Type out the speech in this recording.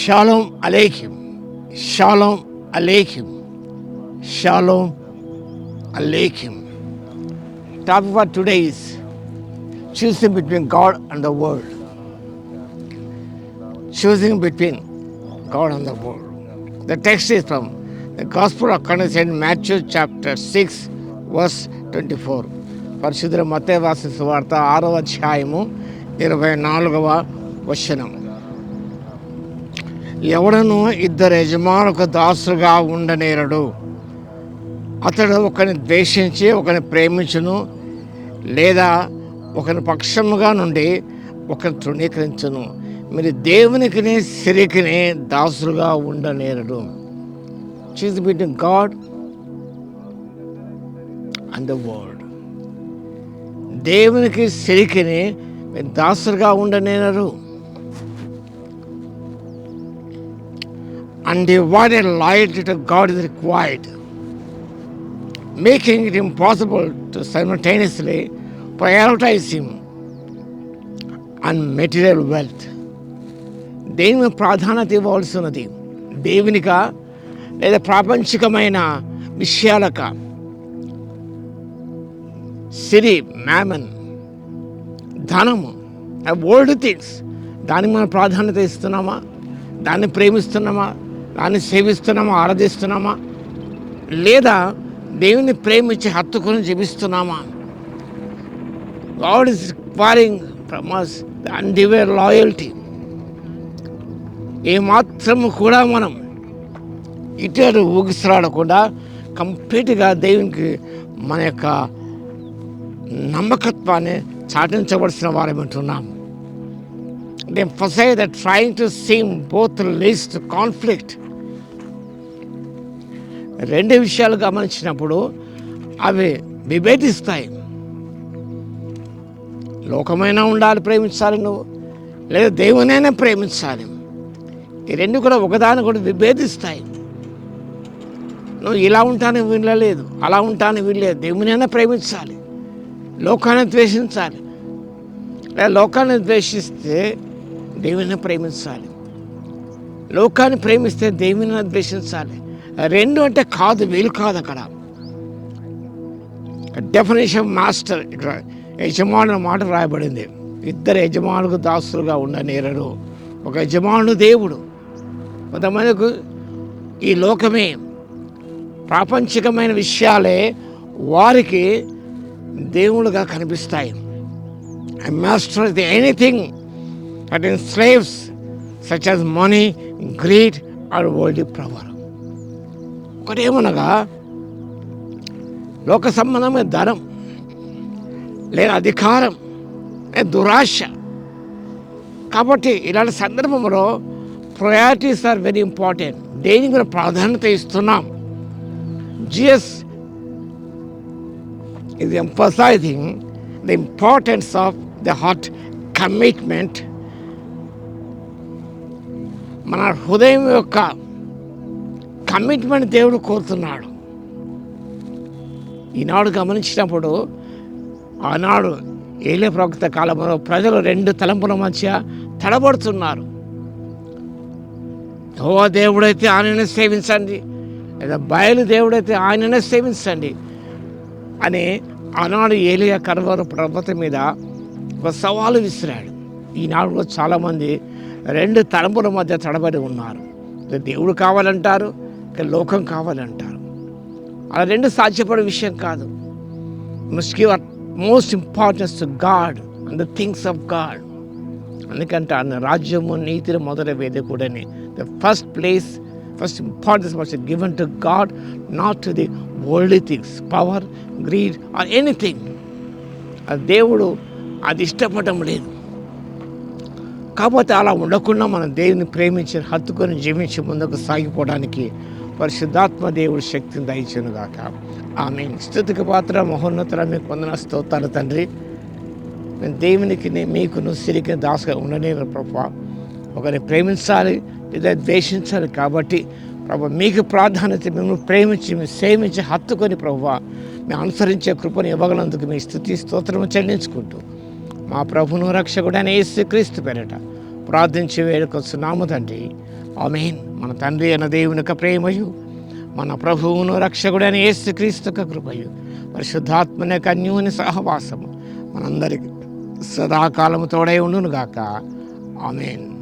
Shalom Aleichem. Shalom Aleichem. Shalom Aleichem. Topic for today is choosing between God and the world. Choosing between God and the world. The text is from the Gospel according to St. Matthew chapter 6 verse 24. పరిశుద్ధ మత్తయి రాసిన సువార్త 6వ అధ్యాయము 24వ వచనం. ఎవడను ఇద్దరు యజమానులకు దాసుగా ఉండనేరడు. అతడు ఒకరిని ద్వేషించి ఒకరిని ప్రేమించును, లేదా ఒకరి పక్షముగా నుండి ఒకరిని తృణీకరించును. మీరు దేవునికిని సిరికిని దాసులుగా ఉండనేరడు. Choose between God and the world. దేవునికి సిరికిని మీరు దాసులుగా ఉండనేరరు. Undivided loyalty to God is required, making it impossible to simultaneously prioritize Him and material wealth. దేని ప్రాధాన్యత ఇవ్వాల్సి ఉన్నది? దేవునికా లేదా ప్రాపంచికమైన విషయాలక? సిరి, మ్యామన్, ధనము, వరల్డ్ థింగ్స్, దానికి మనం ప్రాధాన్యత ఇస్తున్నామా? దాన్ని ప్రేమిస్తున్నామా? దాన్ని సేవిస్తున్నామా? ఆరాధిస్తున్నామా? లేదా దేవుని ప్రేమించి హత్తుకొని జీవిస్తున్నామా? God is requiring from us the undivided loyalty. ఏమాత్రము కూడా మనం ఇటు ఊగిసలాడకుండా కంప్లీట్గా దేవునికి మన యొక్క నమ్మకత్వాన్ని చాటించవలసిన వారేమంటున్నాము. They emphasize that trying to seem both leads to conflict. రెండు విషయాలు గమనించినప్పుడు అవి విభేదిస్తాయి. లోకమైనా ఉండాలి, ప్రేమించాలి నువ్వు, లేదా దేవునైనా ప్రేమించాలి. ఈ రెండు కూడా ఒకదాని కూడా విభేదిస్తాయి. నువ్వు ఇలా ఉంటాను వీళ్ళలేదు, అలా ఉంటాను వీళ్ళలేదు. దేవునైనా ప్రేమించాలి, లోకాన్ని ద్వేషించాలి. లేదా లోకాన్ని ద్వేషిస్తే దేవుని ప్రేమించాలి. లోకాన్ని ప్రేమిస్తే దేవుని ద్వేషించాలి. రెండు అంటే కాదు, వీలు కాదు. అక్కడ డెఫినేషన్ మాస్టర్, ఇక్కడ యజమానుల మాట రాయబడింది. ఇద్దరు యజమానులకు దాసులుగా ఉండనేరడు. ఒక యజమానుడు దేవుడు. కొంతమందికి ఈ లోకమే, ప్రాపంచికమైన విషయాలే వారికి దేవుడుగా కనిపిస్తాయి. A master is anything that enslaves, such as money, greed or worldly power. ఒకటేమనగా లోక సంబంధమైన ధనం, లేదా అధికారం, దురాశ. కాబట్టి ఇలాంటి సందర్భంలో ప్రయారిటీస్ ఆర్ వెరీ ఇంపార్టెంట్. దేనికి కూడా ప్రాధాన్యత ఇస్తున్నాం. Jesus is emphasizing the importance of the heart commitment. మన హృదయం యొక్క కమిట్మెంట్ దేవుడు కోరుతున్నాడు. ఈనాడు గమనించినప్పుడు, ఆనాడు ఏలే ప్రవక్త కాలంలో ప్రజలు రెండు తలంపుల మధ్య తడబడుతున్నారు. యెహోవా దేవుడైతే ఆయననే సేవించండి, లేదా బయలు దేవుడైతే ఆయననే సేవించండి అని ఆనాడు ఏలియా కర్వారు పర్వతం మీద ఒక సవాలు విసిరాడు. ఈనాడు కూడా చాలామంది రెండు తలంపుల మధ్య తడబడి ఉన్నారు. దేవుడు కావాలంటారు, లోకం కావాలంటారు. అలా రెండు సాధ్యపడే విషయం కాదు. Must give most importance to God and the things of God. ఎందుకంటే ఆయన రాజ్యము నీతిని మొదటి వేదకుడని. The first place, first importance must given to God, not to the worldly things, power, greed or anything. అది దేవుడు అది ఇష్టపడడం లేదు. కాకపోతే అలా ఉండకుండా మనం దేవుని ప్రేమించి హత్తుకొని జీవించి ముందుకు సాగిపోవడానికి పరిశుద్ధాత్మ దేవుడు శక్తిని దయచేయునుగాక. ఆమేన్. స్తుతికి పాత్ర మహోన్నతుల మీకు వందన స్తోత్రాలు తండ్రి. నేను దేవునికి మీకును సిరికి దాసుగా ఉండనేరు ప్రభువా. ఒకరిని ప్రేమించాలి లేదా ద్వేషించాలి. కాబట్టి ప్రభు మీకు ప్రాధాన్యత, మిమ్మల్ని ప్రేమించి మీరు సేవించి హత్తుకొని ప్రభువా మేము అనుసరించే కృపను ఇవ్వగలందుకు మీ స్తుతి స్తోత్రము చెల్లించుకుంటూ మా ప్రభును రక్షకుడైన యేసుక్రీస్తు పేరిట ప్రార్థించి వేడుకొస్తున్నాము తండ్రి. ఆమేన్. మన తండ్రి అయిన దేవుని యొక్క ప్రేమయు, మన ప్రభువును రక్షకుడైన యేసుక్రీస్తు యొక్క కృపయు, పరిశుద్ధాత్మని యొక్క అన్యోన్య సహవాసము మనందరికి సదాకాలము తోడై ఉండునుగాక. ఆమేన్.